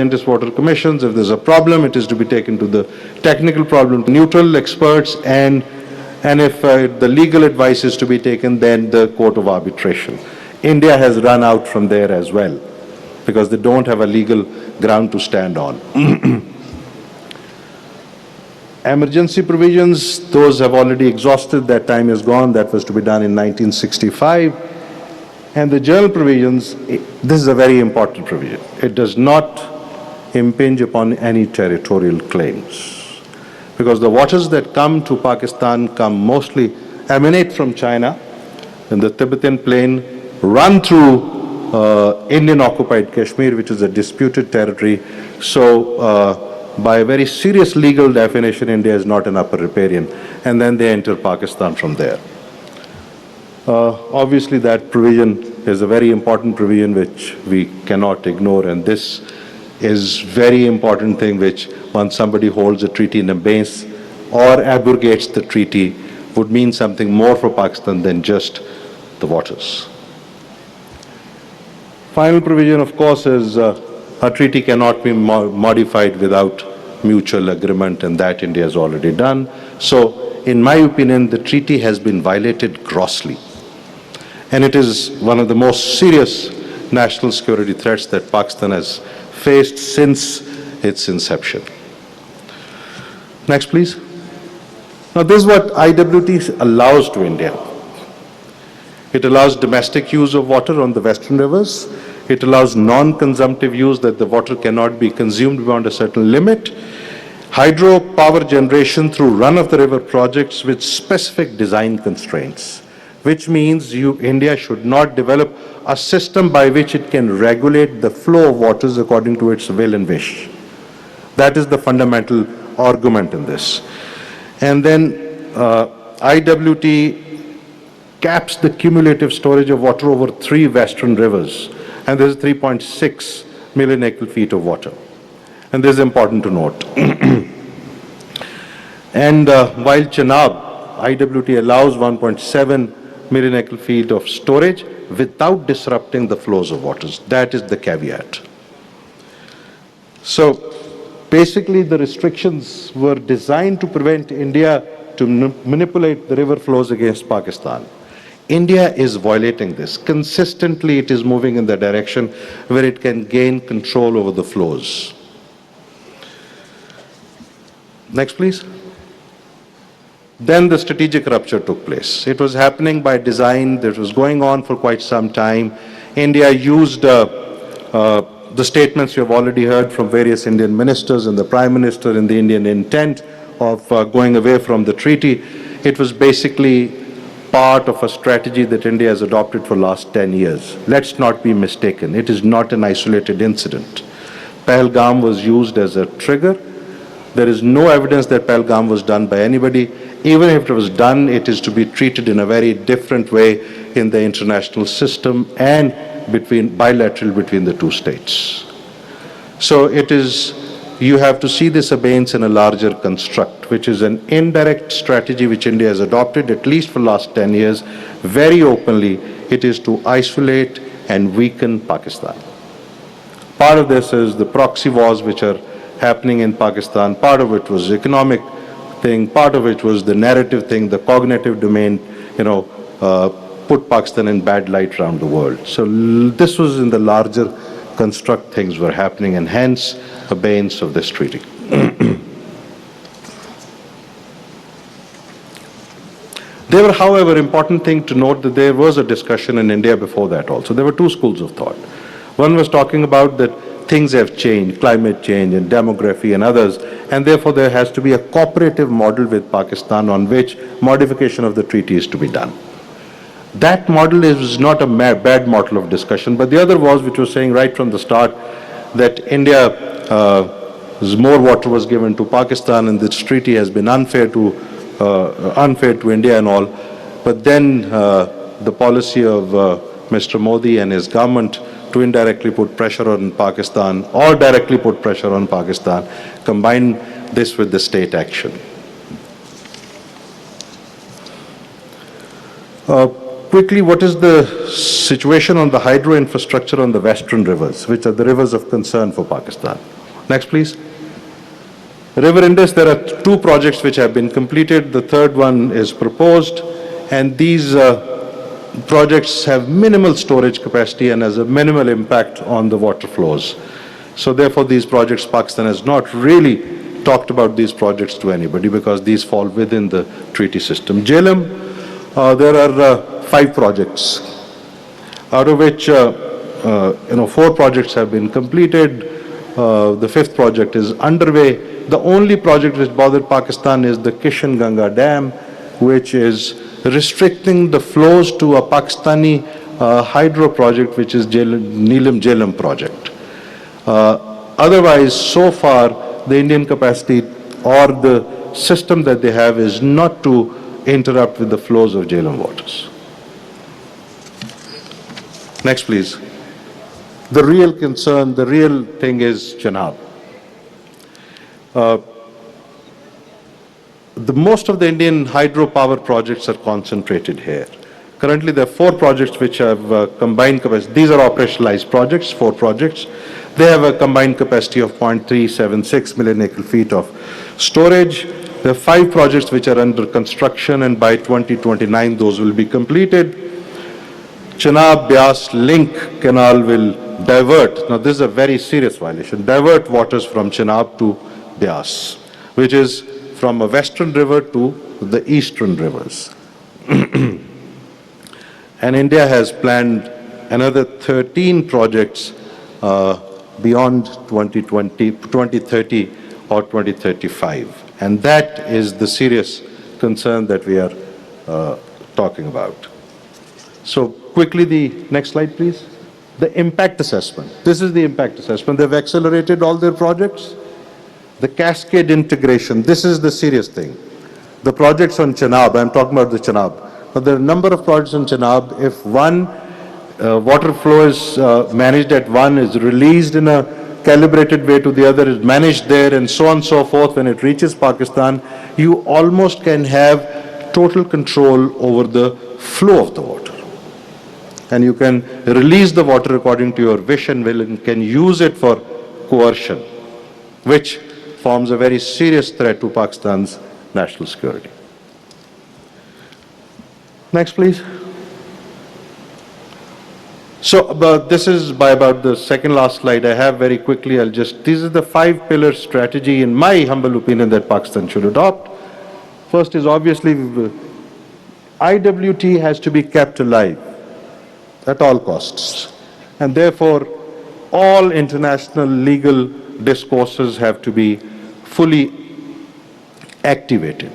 Indus Water Commissions. If there's a problem, it is to be taken to the technical problem, neutral experts, and if the legal advice is to be taken, then the court of arbitration. India has run out from there as well, because they don't have a legal ground to stand on. Emergency provisions, those have already exhausted, that time is gone, that was to be done in 1965. And the general provisions, this is a very important provision. It does not impinge upon any territorial claims, because the waters that come to Pakistan mostly emanate from China and the Tibetan plain, run through Indian occupied Kashmir, which is a disputed territory. So by a very serious legal definition, India is not an upper riparian, and then they enter Pakistan from there. Obviously that provision is a very important provision which we cannot ignore, and this is very important thing which, once somebody holds a treaty in abeyance or abrogates the treaty, would mean something more for Pakistan than just the waters. Final provision, of course, is a treaty cannot be modified without mutual agreement, and that India has already done. So, in my opinion, the treaty has been violated grossly. And it is one of the most serious national security threats that Pakistan has faced since its inception. Next, please. Now, this is what IWT allows to India. It allows domestic use of water on the western rivers. It allows non-consumptive use, that the water cannot be consumed beyond a certain limit. Hydropower generation through run-of-the-river projects with specific design constraints, which means India should not develop a system by which it can regulate the flow of waters according to its will and wish. That is the fundamental argument in this. And then IWT caps the cumulative storage of water over 3 western rivers, and this is 3.6 million acre-feet of water. And this is important to note. And while Chenab, IWT allows 1.7 million acre-feet of storage without disrupting the flows of waters. That is the caveat. So basically the restrictions were designed to prevent India to manipulate the river flows against Pakistan. India is violating this. Consistently it is moving in the direction where it can gain control over the flows. Next, please. Then the strategic rupture took place. It was happening by design. That was going on for quite some time. India used the statements you have already heard from various Indian ministers and the Prime Minister in the Indian intent of going away from the treaty. It was basically part of a strategy that India has adopted for the last 10 years. Let's not be mistaken. It is not an isolated incident. Pahalgam was used as a trigger. There is no evidence that Pahalgam was done by anybody. Even if it was done, it is to be treated in a very different way in the international system and bilateral between the two states. So it is, you have to see this abeyance in a larger construct, which is an indirect strategy which India has adopted, at least for the last 10 years, very openly. It is to isolate and weaken Pakistan. Part of this is the proxy wars which are happening in Pakistan. Part of it was economic thing, part of it was the narrative thing, the cognitive domain, put Pakistan in bad light around the world. So this was in the larger construct, things were happening, and hence abeyance of this treaty. There were, however, important thing to note that there was a discussion in India before that also. There were 2 schools of thought. One was talking about that things have changed, climate change and demography and others, and therefore there has to be a cooperative model with Pakistan on which modification of the treaty is to be done. That model is not a bad model of discussion, but the other was, which was saying right from the start, that India, more water was given to Pakistan and this treaty has been unfair to India and all. But then the policy of Mr. Modi and his government to indirectly put pressure on Pakistan or directly put pressure on Pakistan, combine this with the state action. Quickly, what is the situation on the hydro infrastructure on the western rivers, which are the rivers of concern for Pakistan? Next, please. River Indus, there are two projects which have been completed. The third one is proposed, and these projects have minimal storage capacity and has a minimal impact on the water flows. So therefore, these projects, Pakistan has not really talked about these projects to anybody because these fall within the treaty system. Jhelum, there are 5 projects, out of which 4 projects have been completed. The 5th project is underway. The only project which bothered Pakistan is the Kishan Ganga Dam, which is restricting the flows to a Pakistani hydro project, which is Neelam Jhelum project. Otherwise, so far, the Indian capacity or the system that they have is not to interrupt with the flows of Jhelum waters. Next, please. The real concern, the real thing is Chenab. Most of the Indian hydropower projects are concentrated here. Currently, there are 4 projects which have combined capacity. These are operationalized projects, 4 projects. They have a combined capacity of 0.376 million acre feet of storage. There are 5 projects which are under construction, and by 2029, those will be completed. Chenab-Beas link canal will divert, now this is a very serious violation, divert waters from Chenab to Beas, which is from a western river to the eastern rivers. And India has planned another 13 projects beyond 2030 or 2035. And that is the serious concern that we are talking about. So quickly, the next slide, please. The impact assessment. This is the impact assessment. They've accelerated all their projects. The cascade integration. This is the serious thing. The projects on Chenab, I'm talking about the Chenab. But there are a number of projects on Chenab. If one water flow is managed at one, is released in a calibrated way to the other, is managed there, and so on and so forth, when it reaches Pakistan, you almost can have total control over the flow of the water. And you can release the water according to your wish and will, and can use it for coercion, which forms a very serious threat to Pakistan's national security. Next, please. So this is by about the second last slide I have very quickly. These are the 5-pillar strategy, in my humble opinion, that Pakistan should adopt. First is obviously IWT has to be kept alive at all costs. And therefore, all international legal discourses have to be fully activated.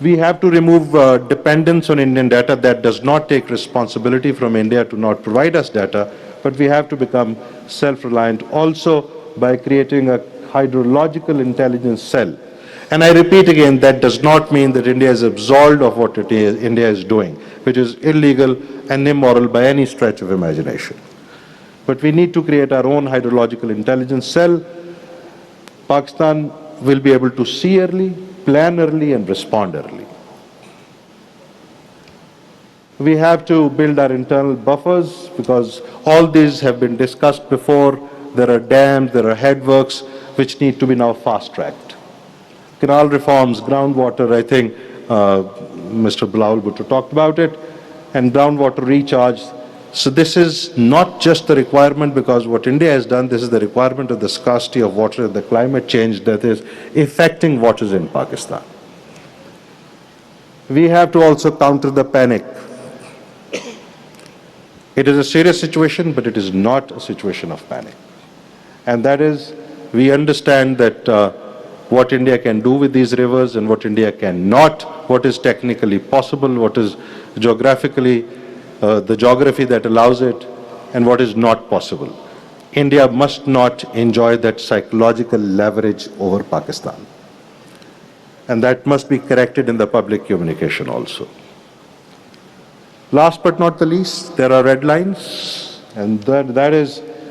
We have to remove dependence on Indian data. That does not take responsibility from India to not provide us data, but we have to become self-reliant also by creating a hydrological intelligence cell. And I repeat again, that does not mean that India is absolved of what India is doing, which is illegal and immoral by any stretch of imagination. But we need to create our own hydrological intelligence cell. Pakistan will be able to see early, plan early, and respond early. We have to build our internal buffers because all these have been discussed before. There are dams, there are headworks which need to be now fast-tracked. Canal reforms, groundwater, I think Mr. Bilal Bhutto talked about it, and groundwater recharge. So this is not just the requirement because what India has done, this is the requirement of the scarcity of water and the climate change that is affecting waters in Pakistan. We have to also counter the panic. It is a serious situation, but it is not a situation of panic. And that is, we understand that what India can do with these rivers and what India cannot, what is technically possible, what is geographically the geography that allows it, and what is not possible. India must not enjoy that psychological leverage over Pakistan. And that must be corrected in the public communication also. Last but not the least, there are red lines, and that is